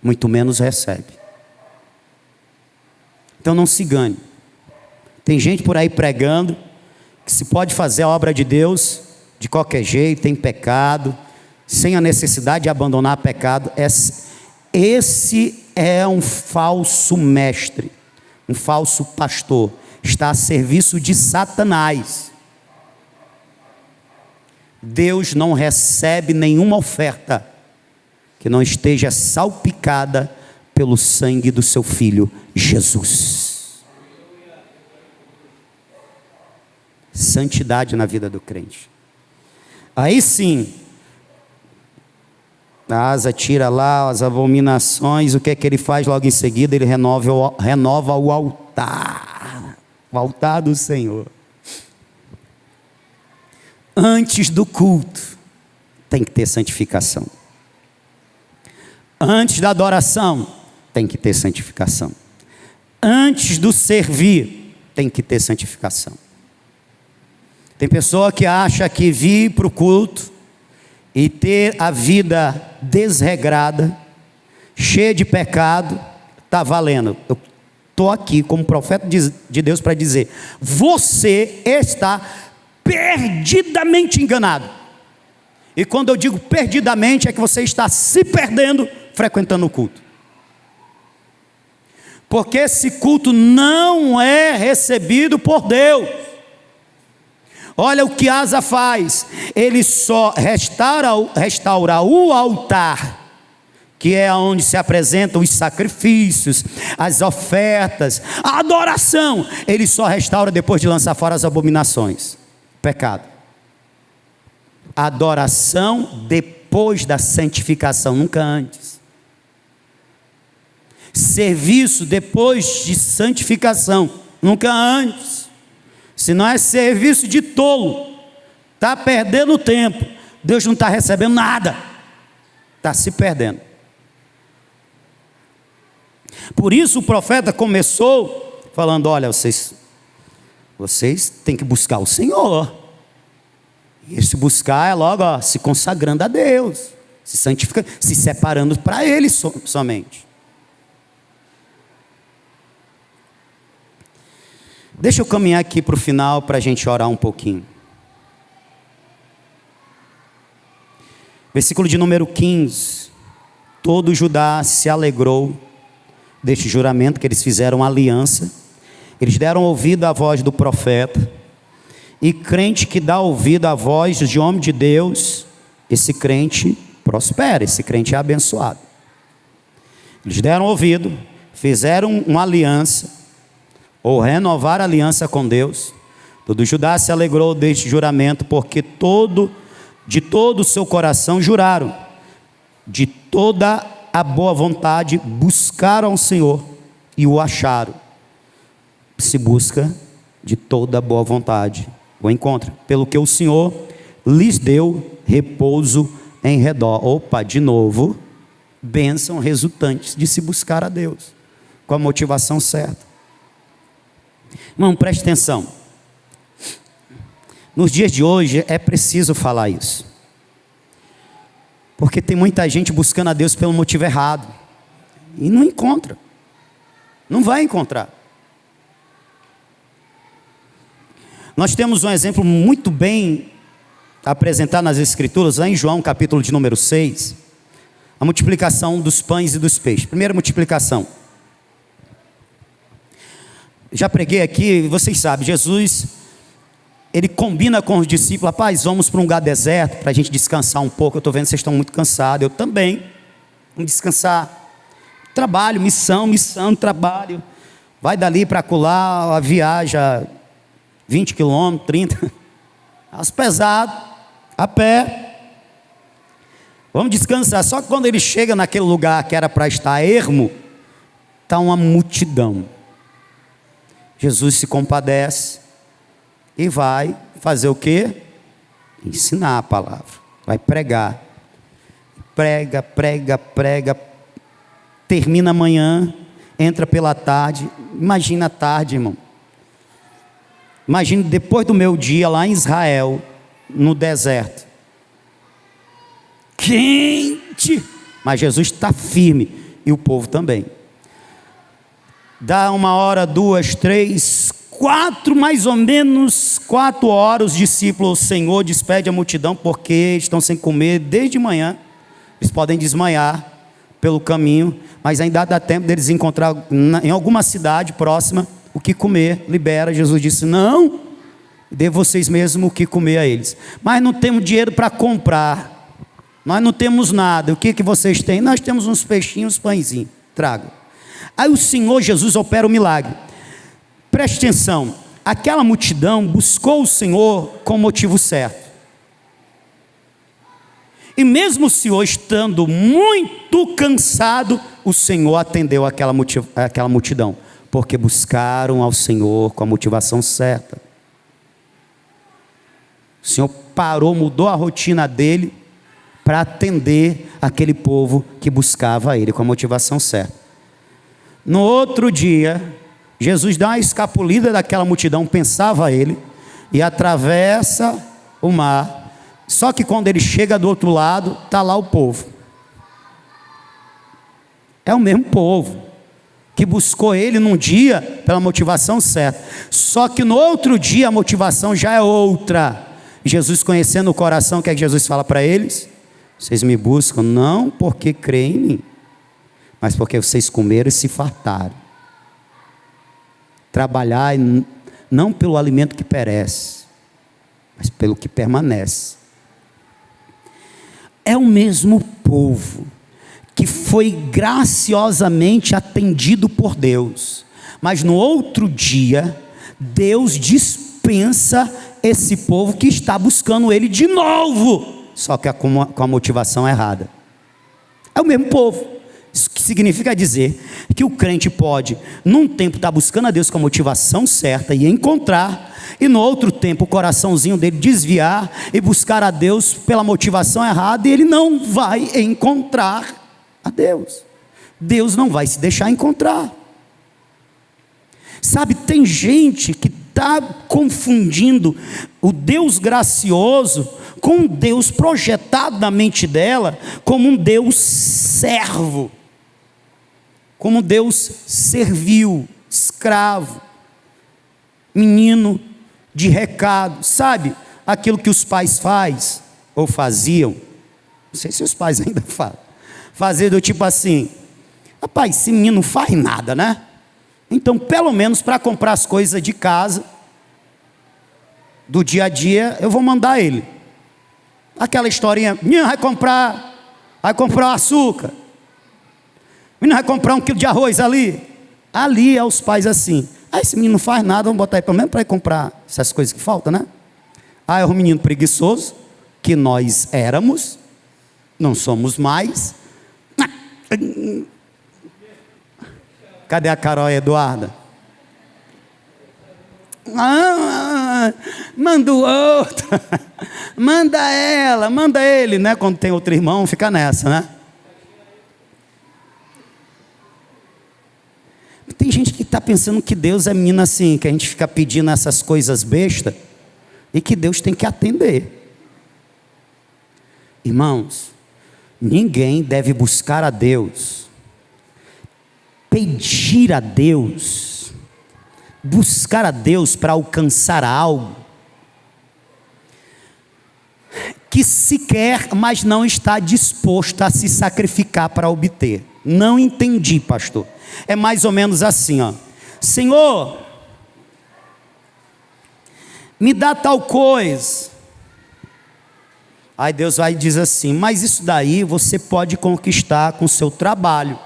muito menos recebe. Então não se engane. Tem gente por aí pregando que se pode fazer a obra de Deus de qualquer jeito, tem pecado, sem a necessidade de abandonar pecado. Esse é um falso mestre, um falso pastor, está a serviço de Satanás. Deus não recebe nenhuma oferta que não esteja salpicada pelo sangue do seu Filho Jesus. Santidade na vida do crente. Aí sim, a Asa tira lá as abominações. O que é que ele faz logo em seguida? Ele renova o altar do Senhor. Antes do culto tem que ter santificação. Antes da adoração tem que ter santificação. Antes do servir tem que ter santificação. Tem pessoa que acha que vir para o culto e ter a vida desregrada, cheia de pecado, está valendo. Eu estou aqui como profeta de Deus para dizer: você está perdidamente enganado. E quando eu digo perdidamente, é que você está se perdendo frequentando o culto. Porque esse culto não é recebido por Deus. Olha o que Asa faz. Ele só restaura o altar, que é onde se apresentam os sacrifícios, as ofertas, a adoração. Ele só restaura depois de lançar fora as abominações, pecado. Adoração depois da santificação, nunca antes. Serviço depois de santificação, nunca antes. Se não é serviço de tolo, está perdendo tempo. Deus não está recebendo nada, está se perdendo. Por isso o profeta começou falando: olha, vocês têm que buscar o Senhor. E esse buscar é logo se consagrando a Deus, se santificando, se separando para Ele somente. Deixa eu caminhar aqui para o final para a gente orar um pouquinho. Versículo de número 15. Todo Judá se alegrou deste juramento que eles fizeram aliança. Eles deram ouvido à voz do profeta. E crente que dá ouvido à voz de homem de Deus, esse crente prospera, esse crente é abençoado. Eles deram ouvido, fizeram uma aliança, ou renovar a aliança com Deus. Todo Judá se alegrou deste juramento, porque de todo o seu coração juraram, de toda a boa vontade buscaram o Senhor e o acharam. Se busca de toda a boa vontade, o encontra, pelo que o Senhor lhes deu repouso em redor. Opa, de novo, bênção resultantes de se buscar a Deus, com a motivação certa. Irmão, preste atenção. Nos dias de hoje é preciso falar isso, porque tem muita gente buscando a Deus pelo motivo errado e não encontra, não vai encontrar. Nós temos um exemplo muito bem apresentado nas Escrituras, lá em João capítulo de número 6, a multiplicação dos pães e dos peixes. Primeira multiplicação. Já preguei aqui, vocês sabem, Jesus, ele combina com os discípulos: rapaz, vamos para um lugar deserto, para a gente descansar um pouco. Eu estou vendo que vocês estão muito cansados, eu também, vamos descansar. Trabalho, missão, trabalho. Vai dali para acolá, a viaja 20 quilômetros, 30, as pesado, a pé. Vamos descansar. Só que quando ele chega naquele lugar que era para estar ermo, está uma multidão. Jesus se compadece e vai fazer o quê? Ensinar a palavra, vai pregar. Prega, termina amanhã, entra pela tarde. Imagina a tarde, irmão. Imagina depois do meu dia lá em Israel, no deserto, quente, mas Jesus está firme e o povo também. Dá 1 hora, 2, 3, 4, mais ou menos 4 horas, os discípulos, o Senhor despede a multidão, porque estão sem comer desde manhã. Eles podem desmaiar pelo caminho, mas ainda dá tempo deles encontrar em alguma cidade próxima o que comer. Libera. Jesus disse: não, dê vocês mesmos o que comer a eles. Mas não temos dinheiro para comprar, nós não temos nada. O que vocês têm? Nós temos uns peixinhos, pãezinhos, traga. Aí o Senhor Jesus opera o milagre. Preste atenção, aquela multidão buscou o Senhor com o motivo certo. E mesmo o Senhor estando muito cansado, o Senhor atendeu aquela multidão, porque buscaram ao Senhor com a motivação certa. O Senhor parou, mudou a rotina dele para atender aquele povo que buscava ele com a motivação certa. No outro dia, Jesus dá uma escapulida daquela multidão, pensava ele, e atravessa o mar. Só que quando ele chega do outro lado, está lá o povo. É o mesmo povo que buscou ele num dia pela motivação certa. Só que no outro dia a motivação já é outra. Jesus, conhecendo o coração, o que é que Jesus fala para eles? Vocês me buscam não porque creem em mim, mas porque vocês comeram e se fartaram. Trabalhar não pelo alimento que perece, mas pelo que permanece. É o mesmo povo que foi graciosamente atendido por Deus, mas no outro dia Deus dispensa esse povo que está buscando ele de novo, só que com a motivação errada. É o mesmo povo. Isso que significa dizer que o crente pode, num tempo, estar buscando a Deus com a motivação certa e encontrar, e no outro tempo o coraçãozinho dele desviar e buscar a Deus pela motivação errada, e ele não vai encontrar a Deus. Deus não vai se deixar encontrar. Sabe, tem gente que está confundindo o Deus gracioso com um Deus projetado na mente dela como um Deus servo, como um Deus servil, escravo, menino de recado. Sabe aquilo que os pais fazem ou faziam? Não sei se os pais ainda fazem. Fazer do tipo assim: rapaz, esse menino não faz nada, né? Então, pelo menos para comprar as coisas de casa, do dia a dia, eu vou mandar ele. Aquela historinha: menino vai comprar açúcar, menino vai comprar 1 quilo de arroz ali. Ali é os pais assim: esse menino não faz nada, vamos botar ele pelo menos para ir comprar essas coisas que faltam, né? É um menino preguiçoso, que nós éramos, não somos mais. Cadê a Carol e a Eduarda? Manda o outro. Manda ele, né? Quando tem outro irmão, fica nessa, né? Tem gente que está pensando que Deus é menino assim, que a gente fica pedindo essas coisas bestas, e que Deus tem que atender. Irmãos, ninguém deve buscar a Deus, pedir a Deus, buscar a Deus para alcançar algo que se quer, mas não está disposto a se sacrificar para obter. Não entendi, pastor. É mais ou menos assim, ó: Senhor, me dá tal coisa. Aí Deus vai e diz assim: mas isso daí você pode conquistar com o seu trabalho.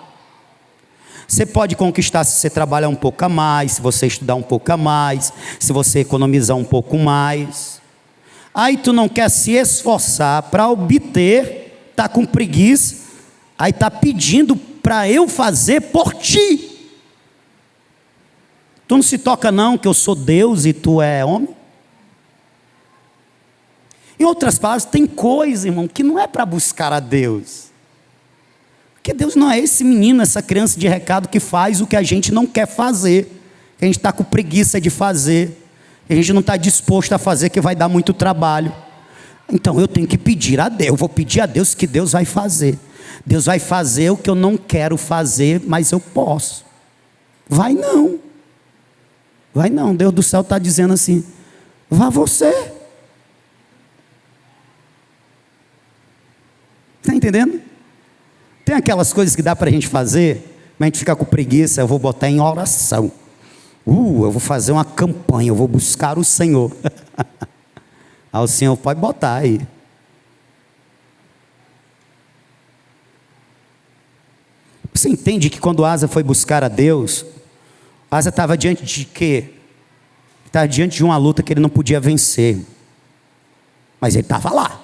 Você pode conquistar se você trabalhar um pouco a mais, se você estudar um pouco a mais, se você economizar um pouco mais. Aí tu não quer se esforçar para obter, está com preguiça, aí está pedindo para eu fazer por ti. Tu não se toca não que eu sou Deus e tu é homem? Em outras palavras, tem coisa, irmão, que não é para buscar a Deus. Porque Deus não é esse menino, essa criança de recado que faz o que a gente não quer fazer, que a gente está com preguiça de fazer, que a gente não está disposto a fazer, que vai dar muito trabalho. Então eu tenho que pedir a Deus, eu vou pedir a Deus que Deus vai fazer. Deus vai fazer o que eu não quero fazer, mas eu posso. Vai não. Vai não. Deus do céu está dizendo assim: vá você. Está entendendo? Tem aquelas coisas que dá para a gente fazer, mas a gente fica com preguiça. Eu vou botar em oração. Eu vou fazer uma campanha, eu vou buscar o Senhor. Aí o Senhor pode botar aí. Você entende que quando Asa foi buscar a Deus, Asa estava diante de quê? Estava diante de uma luta que ele não podia vencer. Mas ele estava lá.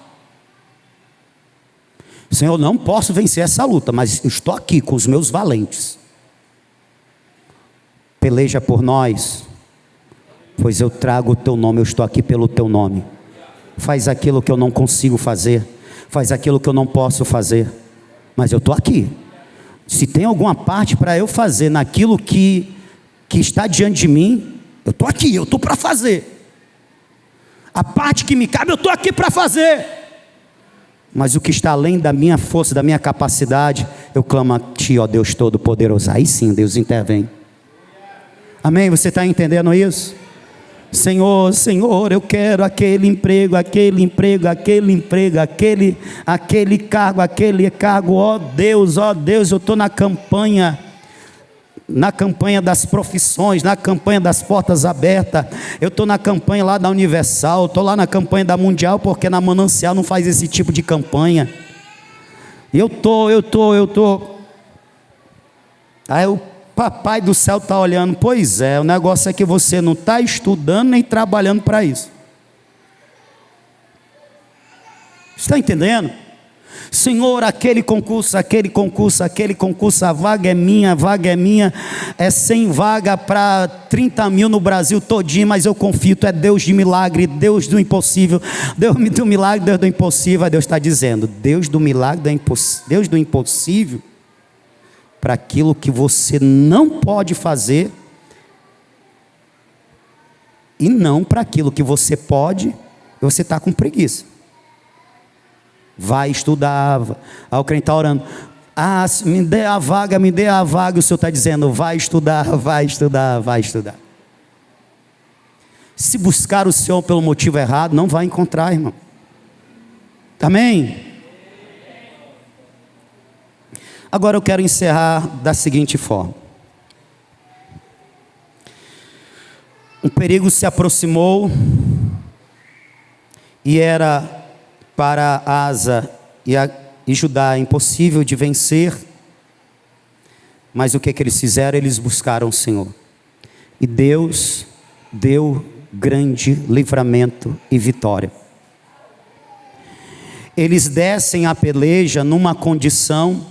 Senhor, eu não posso vencer essa luta, mas eu estou aqui com os meus valentes. Peleja por nós, pois eu trago o teu nome, eu estou aqui pelo teu nome. Faz aquilo que eu não consigo fazer, faz aquilo que eu não posso fazer, mas eu estou aqui. Se tem alguma parte para eu fazer naquilo que está diante de mim, eu estou aqui, eu estou para fazer. A parte que me cabe, eu estou aqui para fazer. Mas o que está além da minha força, da minha capacidade, eu clamo a Ti, ó Deus Todo-Poderoso. Aí sim Deus intervém. Amém? Você está entendendo isso? Senhor, Senhor, eu quero aquele emprego, aquele emprego, aquele emprego, aquele cargo, ó Deus, eu estou na campanha das profissões, na campanha das portas abertas, eu estou na campanha lá da Universal, estou lá na campanha da Mundial, porque na Manancial não faz esse tipo de campanha. Eu estou. Aí o Papai do céu está olhando: pois é, o negócio é que você não está estudando nem trabalhando para isso. Está entendendo? Senhor, aquele concurso, a vaga é minha, é 100 vagas para 30 mil no Brasil todinho, mas eu confio, Tu é Deus de milagre, Deus do impossível, Deus do milagre, Deus do impossível. Aí Deus está dizendo: Deus do milagre, Deus do impossível, para aquilo que você não pode fazer, e não para aquilo que você pode, você está com preguiça. Vai estudar. Aí o crente está orando: me dê a vaga. O Senhor está dizendo: vai estudar. Se buscar o Senhor pelo motivo errado, não vai encontrar, irmão. Amém? Agora eu quero encerrar da seguinte forma: um perigo se aproximou, e era para Asa e Judá impossível de vencer. Mas o que eles fizeram? Eles buscaram o Senhor, e Deus deu grande livramento e vitória. Eles descem a peleja numa condição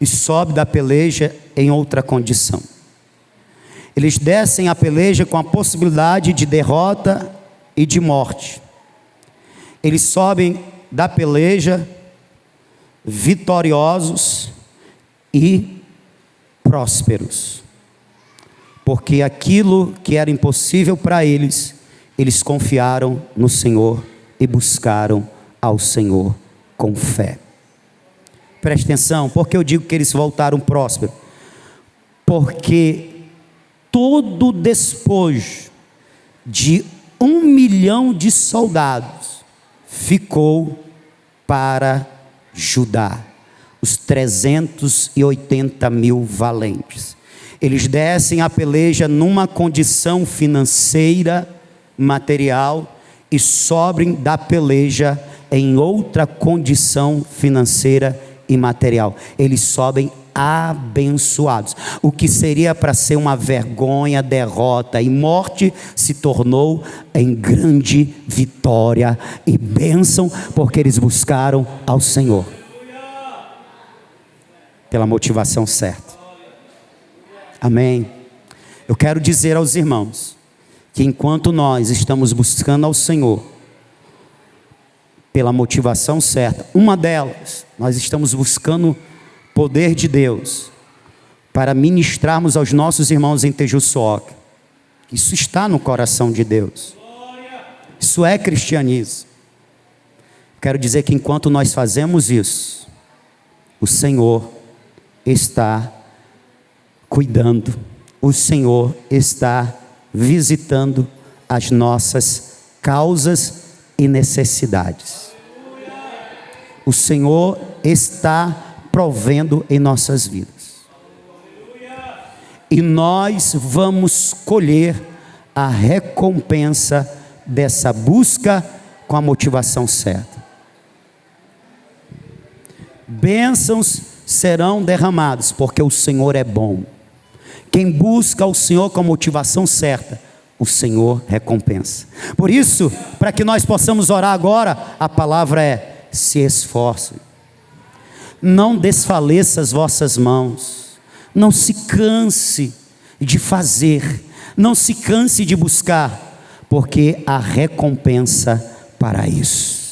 e sobem da peleja em outra condição. Eles descem a peleja com a possibilidade de derrota e de morte. Eles sobem da peleja vitoriosos e prósperos, porque aquilo que era impossível para eles, eles confiaram no Senhor e buscaram ao Senhor com fé. Preste atenção, porque eu digo que eles voltaram prósperos? Porque todo o despojo de 1 milhão de soldados ficou para Judá, os 380 mil valentes. Eles descem a peleja numa condição financeira, material, e sobem da peleja em outra condição financeira e material. Eles sobem abençoados. O que seria para ser uma vergonha, derrota e morte, se tornou em grande vitória e bênção, porque eles buscaram ao Senhor pela motivação certa. Amém? Eu quero dizer aos irmãos que enquanto nós estamos buscando ao Senhor pela motivação certa, uma delas, nós estamos buscando poder de Deus para ministrarmos aos nossos irmãos em Tejuçuoca. Isso está no coração de Deus. Isso é cristianismo. Quero dizer que enquanto nós fazemos isso, o Senhor está cuidando, o Senhor está visitando as nossas causas e necessidades. O Senhor está provendo em nossas vidas. E nós vamos colher a recompensa dessa busca com a motivação certa. Bênçãos serão derramadas, porque o Senhor é bom. Quem busca o Senhor com a motivação certa, o Senhor recompensa. Por isso, para que nós possamos orar agora, a palavra é: se esforcem. Não desfaleça as vossas mãos. Não se canse de fazer. Não se canse de buscar, porque há recompensa para isso.